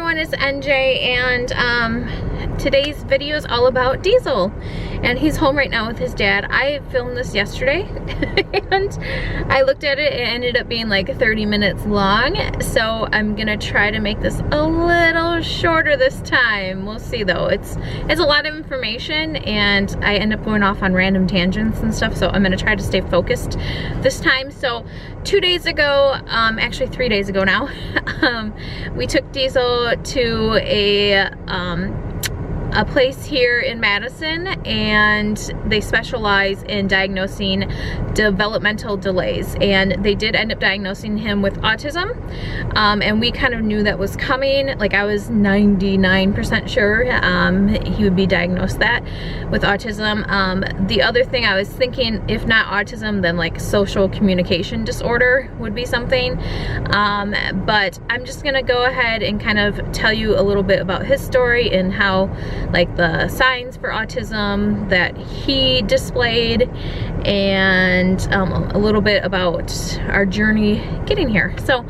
everyone, it's NJ, and today's video is all about Diesel, and he's home right now with his dad. I filmed this yesterday and I looked at it, it ended up being like 30 minutes long, so I'm gonna try to make this a little shorter this time. We'll see though. It's a lot of information and I end up going off on random tangents and stuff, so I'm gonna try to stay focused this time. So 2 days ago, actually 3 days ago now, we took Diesel to a place here in Madison, and they specialize in diagnosing developmental delays, and they did end up diagnosing him with autism, and we kind of knew that was coming. Like, I was 99% sure he would be diagnosed that with autism. The other thing I was thinking, if not autism, then like social communication disorder would be something, but I'm just gonna go ahead and kind of tell you a little bit about his story and how, like, the signs for autism that he displayed, and a little bit about our journey getting here. So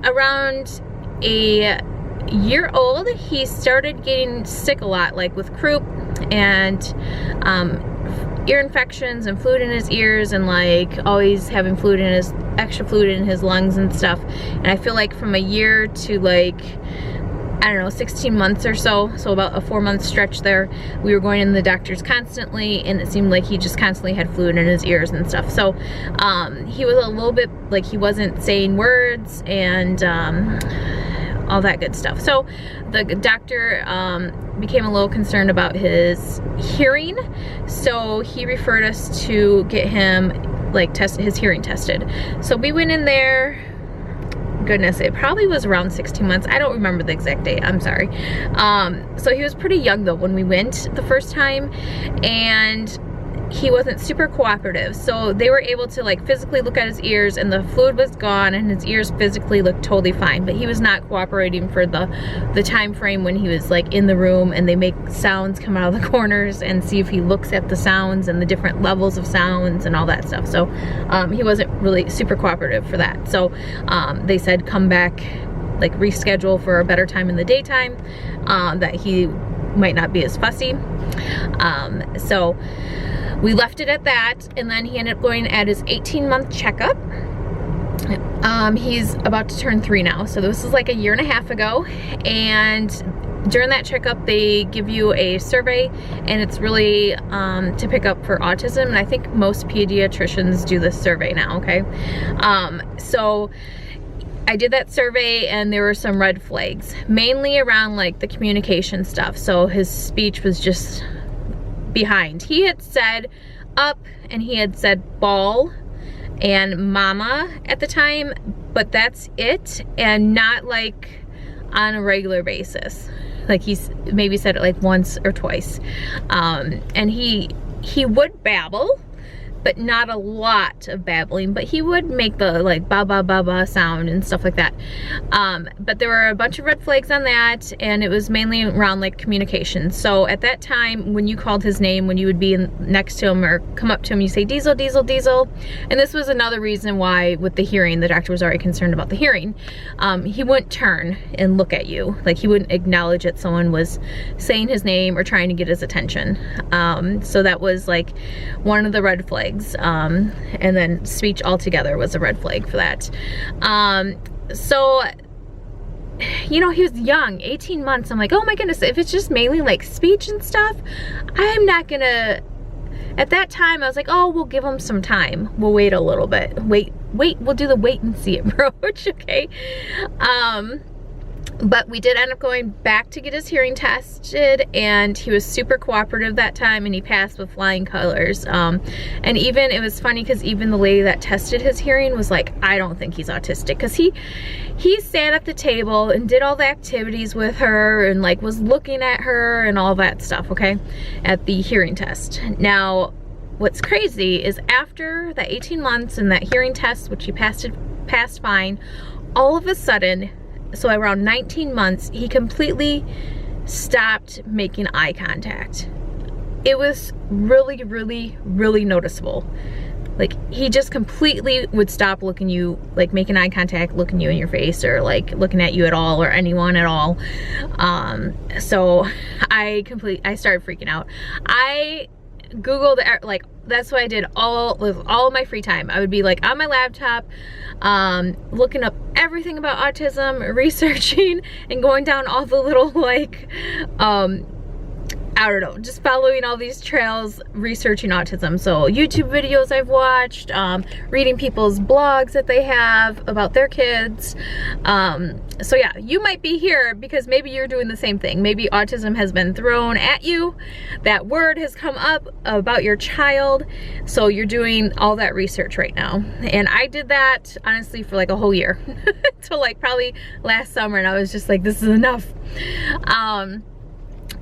around a year old, he started getting sick a lot, like with croup and ear infections and fluid in his ears, and like always having extra fluid in his lungs and stuff. And I feel like from a year to like, I don't know, 16 months or so about a 4-month stretch there, we were going in the doctors constantly, and it seemed like he just constantly had fluid in his ears and stuff. So he was a little bit like, he wasn't saying words and all that good stuff. So the doctor became a little concerned about his hearing, so he referred us to get him like his hearing tested. So we went in there. Goodness, it probably was around 16 months. I don't remember the exact date, I'm sorry. So he was pretty young though when we went the first time, and he wasn't super cooperative. So they were able to like physically look at his ears, and the fluid was gone and his ears physically looked totally fine, but he was not cooperating for the time frame when he was like in the room and they make sounds come out of the corners, and see if he looks at the sounds and the different levels of sounds and all that stuff. So he wasn't really super cooperative for that. So they said come back, like reschedule for a better time in the daytime, that he might not be as fussy. So we left it at that, and then he ended up going at his 18-month checkup. He's about to turn 3 now, so this is like a year and a half ago, and during that checkup they give you a survey, and it's really to pick up for autism, and I think most pediatricians do this survey now, okay? So I did that survey, and there were some red flags, mainly around like the communication stuff. So his speech was just behind. He had said up, and he had said ball and mama at the time, but that's it, and not like on a regular basis. Like he's maybe said it like once or twice. And he would babble, but not a lot of babbling, but he would make the like ba ba ba ba sound and stuff like that. But there were a bunch of red flags on that, and it was mainly around like communication. So at that time, when you called his name, when you would be next to him or come up to him, you say Diesel, Diesel, Diesel. And this was another reason why with the hearing, the doctor was already concerned about the hearing. He wouldn't turn and look at you. Like he wouldn't acknowledge that someone was saying his name or trying to get his attention. So that was like one of the red flags. And then speech altogether was a red flag for that. So, you know, he was young, 18 months. I'm like, oh my goodness, if it's just mainly like speech and stuff, I'm not gonna, at that time I was like, oh, we'll give him some time. We'll wait a little bit. Wait, we'll do the wait and see approach, okay? But we did end up going back to get his hearing tested, and he was super cooperative that time, and he passed with flying colors. And even, it was funny because even the lady that tested his hearing was like, I don't think he's autistic, because he sat at the table and did all the activities with her and like was looking at her and all that stuff, okay, at the hearing test. Now, what's crazy is after that 18 months and that hearing test, which he passed fine, all of a sudden, so around 19 months, he completely stopped making eye contact. It was really, really, really noticeable. like he just completely would stop looking you, like making eye contact, looking you in your face, or like looking at you at all, or anyone at all. So I started freaking out. I Googled, like, that's what I did with all of my free time. I would be like on my laptop, looking up everything about autism, researching, and going down all the little, like, I don't know, just following all these trails, researching autism. So YouTube videos I've watched, reading people's blogs that they have about their kids. So yeah, you might be here because maybe you're doing the same thing. Maybe autism has been thrown at you. That word has come up about your child. So you're doing all that research right now. And I did that honestly for like a whole year. Till like probably last summer, and I was just like, this is enough.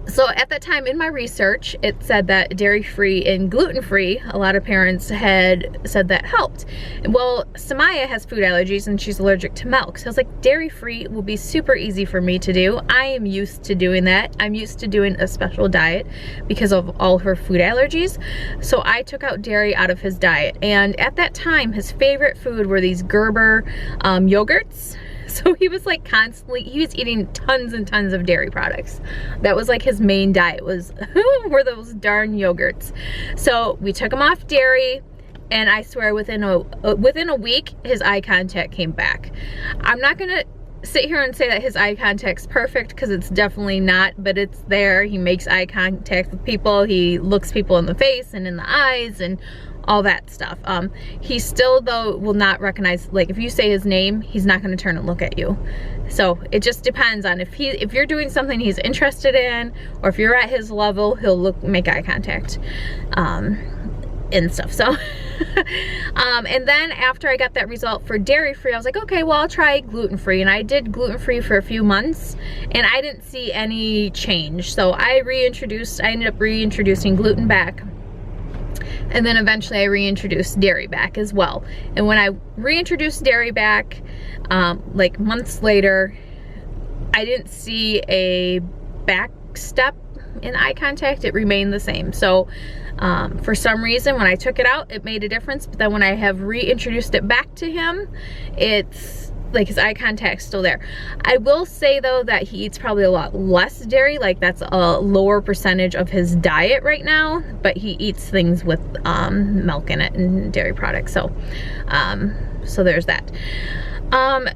So at that time in my research, it said that dairy-free and gluten-free, a lot of parents had said that helped. Well, Samaya has food allergies and she's allergic to milk. So I was like, dairy-free will be super easy for me to do. I am used to doing that. I'm used to doing a special diet because of all her food allergies. So I took out dairy out of his diet. And at that time, his favorite food were these Gerber yogurts. So he was like constantly, he was eating tons and tons of dairy products. That was like his main diet, were those darn yogurts. So we took him off dairy, and I swear within a week, his eye contact came back. I'm not gonna sit here and say that his eye contact's perfect, because it's definitely not, but it's there. He makes eye contact with people. He looks people in the face and in the eyes and all that stuff. He still, though, will not recognize, like, if you say his name, he's not going to turn and look at you. So it just depends on if you're doing something he's interested in, or if you're at his level, he'll make eye contact, and stuff. So and then after I got that result for dairy-free, I was like, okay, well, I'll try gluten-free. And I did gluten-free for a few months, and I didn't see any change. So I ended up reintroducing gluten back. And then eventually I reintroduced dairy back as well. And when I reintroduced dairy back, like months later, I didn't see a back step in eye contact. It remained the same. So for some reason, when I took it out, it made a difference. But then when I have reintroduced it back to him, it's like his eye contact's still there. I will say though that he eats probably a lot less dairy, like that's a lower percentage of his diet right now, but he eats things with milk in it and dairy products. So so there's that.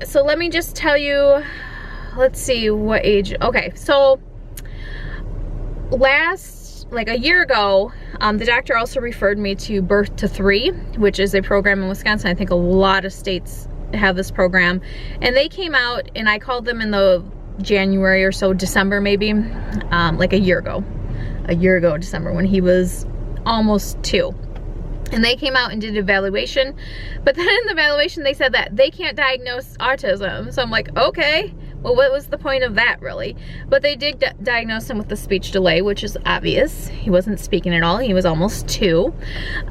So let me just tell you, let's see what age. Okay, so like a year ago, the doctor also referred me to Birth to 3, which is a program in Wisconsin. I think a lot of states have this program, and they came out, and I called them in the January or so, December maybe, like a year ago December, when he was almost 2. And they came out and did an evaluation, but then in the evaluation they said that they can't diagnose autism. So I'm like, okay, well, what was the point of that, really? But they did diagnose him with a speech delay, which is obvious. He wasn't speaking at all. He was almost 2.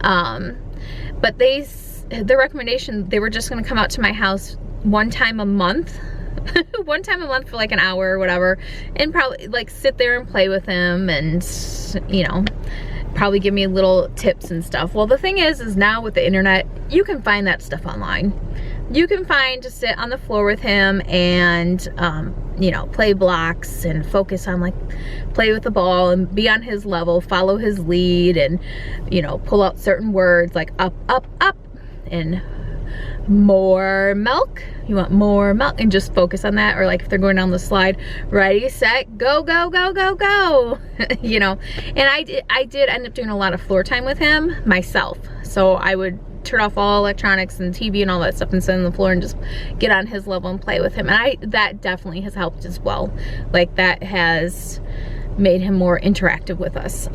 But the recommendation, they were just gonna come out to my house one time a month one time a month for like an hour or whatever, and probably like sit there and play with him, and you know, probably give me little tips and stuff. Well, the thing is now with the internet, you can find that stuff online. You can find to sit on the floor with him and you know, play blocks and focus on, like, play with the ball and be on his level, follow his lead, and you know, pull out certain words like up, up, up, and more milk. You want more milk, and just focus on that. Or like if they're going down the slide, ready, set, go, go, go, go, go. You know, and I did end up doing a lot of floor time with him myself. So I would turn off all electronics and TV and all that stuff and sit on the floor and just get on his level and play with him. And that definitely has helped as well. Like, that has made him more interactive with us.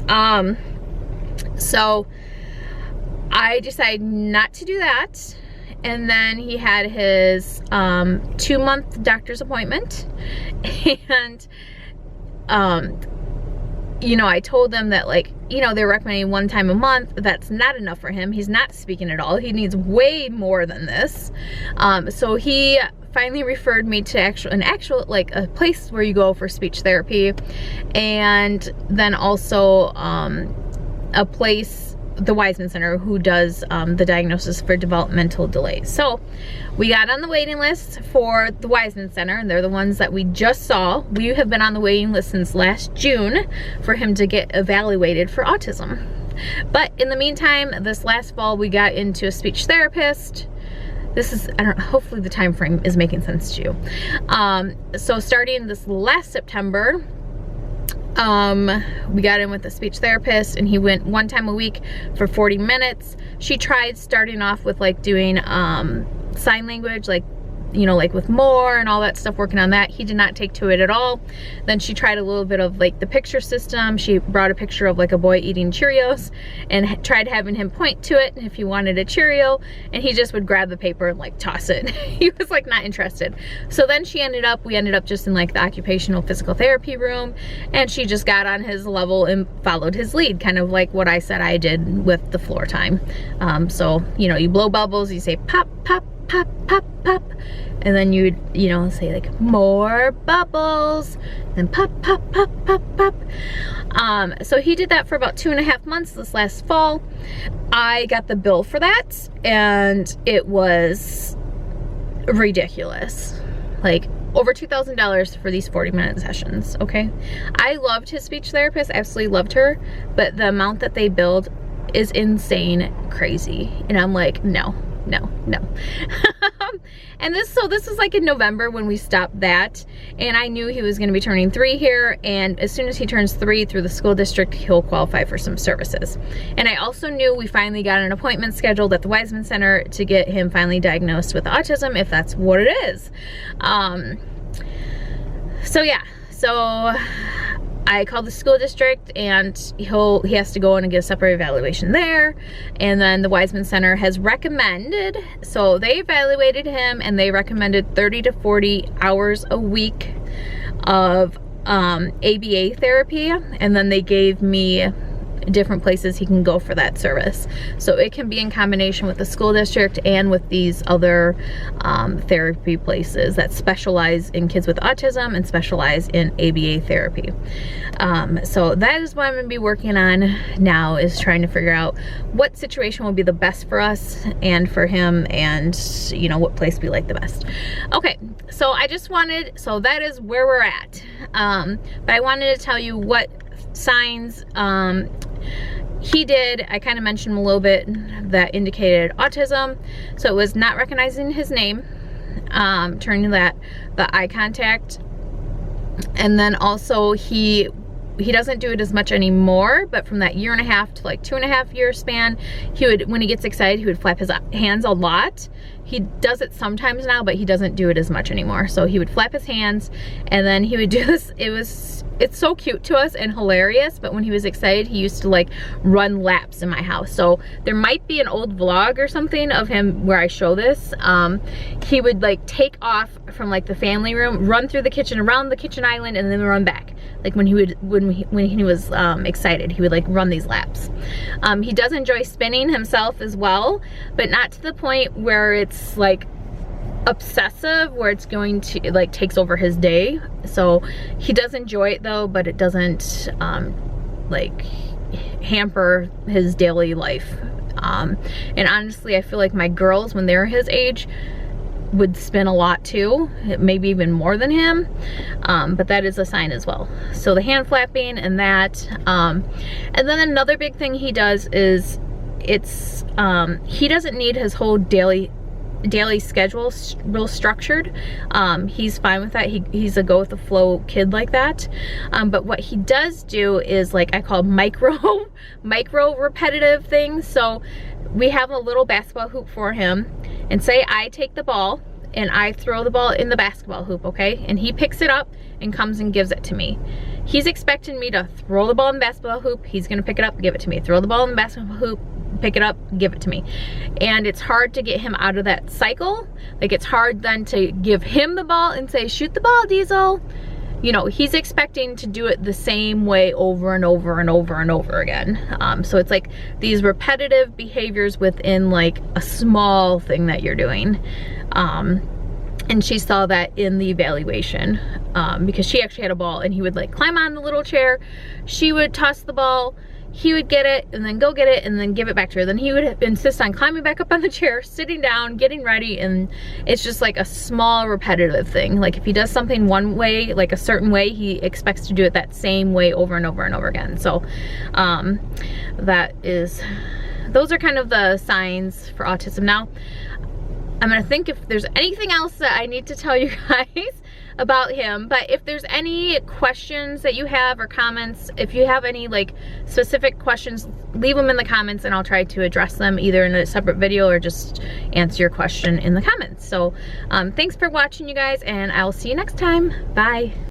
So I decided not to do that. And then he had his 2-month doctor's appointment, and you know, I told them that, like, you know, they're recommending 1 time a month. That's not enough for him. He's not speaking at all. He needs way more than this. So he finally referred me to an actual like a place where you go for speech therapy, and then also a place the Wiseman Center, who does the diagnosis for developmental delays. So we got on the waiting list for the Wiseman Center, and they're the ones that we just saw. We have been on the waiting list since last June for him to get evaluated for autism. But in the meantime, this last fall, we got into a speech therapist. This is, I don't know, hopefully the time frame is making sense to you. So starting this last September, we got in with a speech therapist, and he went 1 time a week for 40 minutes. She tried starting off with like doing sign language, like, you know, like with more and all that stuff, working on that. He did not take to it at all. Then she tried a little bit of like the picture system. She brought a picture of like a boy eating Cheerios and tried having him point to it if he wanted a Cheerio, and he just would grab the paper and like toss it. He was like not interested. So then we ended up just in like the occupational physical therapy room, and she just got on his level and followed his lead, kind of like what I said I did with the floor time. So, you know, you blow bubbles, you say pop, pop, pop, pop, pop, and then you'd, you know, say like more bubbles, and pop, pop, pop, pop, pop. So he did that for about 2.5 months this last fall. I got the bill for that, and it was ridiculous. Like over $2,000 for these 40-minute sessions, okay? I loved his speech therapist, absolutely loved her, but the amount that they billed is insane crazy. And I'm like, no, no, no. And this is like in November when we stopped that, and I knew he was going to be turning 3 here, and as soon as he turns 3 through the school district, he'll qualify for some services. And I also knew we finally got an appointment scheduled at the Wiseman Center to get him finally diagnosed with autism, if that's what it is. So yeah, so I called the school district, and he has to go in and get a separate evaluation there. And then the Wiseman Center has recommended, so they evaluated him and they recommended 30 to 40 hours a week of ABA therapy, and then they gave me different places he can go for that service. So it can be in combination with the school district and with these other therapy places that specialize in kids with autism and specialize in ABA therapy. So that is what I'm gonna be working on now, is trying to figure out what situation will be the best for us and for him, and you know, what place we like the best. Okay, so so that is where we're at. But I wanted to tell you what signs he did. I kind of mentioned a little bit that indicated autism. So it was not recognizing his name, turning the eye contact, and then also he doesn't do it as much anymore, but from that 1.5 to like 2.5 year span, he would, when he gets excited, he would flap his hands a lot. He does it sometimes now, but he doesn't do it as much anymore. So he would flap his hands, and then he would do this. It's so cute to us and hilarious, but when he was excited, he used to like run laps in my house. So there might be an old vlog or something of him where I show this. He would like take off from like the family room, run through the kitchen, around the kitchen island, and then run back. Like when he was excited, he would like run these laps. He does enjoy spinning himself as well, but not to the point where it's like obsessive, where it's going to like takes over his day. So he does enjoy it though, but it doesn't like hamper his daily life. And honestly, I feel like my girls, when they're his age, would spin a lot too, maybe even more than him. But that is a sign as well. So the hand flapping and that, and then another big thing he does is he doesn't need his whole daily schedule real structured. He's fine with that. He's a go with the flow kid like that. But what he does do is like I call micro repetitive things. So we have a little basketball hoop for him, and say I take the ball and I throw the ball in the basketball hoop, okay? And he picks it up and comes and gives it to me. He's expecting me to throw the ball in the basketball hoop. He's gonna pick it up and give it to me. Throw the ball in the basketball hoop, pick it up, give it to me. And it's hard to get him out of that cycle. Like it's hard then to give him the ball and say, shoot the ball, Diesel. You know, he's expecting to do it the same way over and over and over and over again. So it's like these repetitive behaviors within like a small thing that you're doing. And she saw that in the evaluation, because she actually had a ball and he would like climb on the little chair. She would toss the ball. he would get it and then go get it and then give it back to her. Then he would insist on climbing back up on the chair, sitting down, getting ready, and it's just like a small repetitive thing. Like if he does something one way, like a certain way, he expects to do it that same way over and over and over again. So those are kind of the signs for autism. Now, I'm gonna think if there's anything else that I need to tell you guys about him, but if there's any questions that you have or comments, if you have any like specific questions, leave them in the comments and I'll try to address them either in a separate video or just answer your question in the comments. So thanks for watching, you guys, and I'll see you next time. Bye.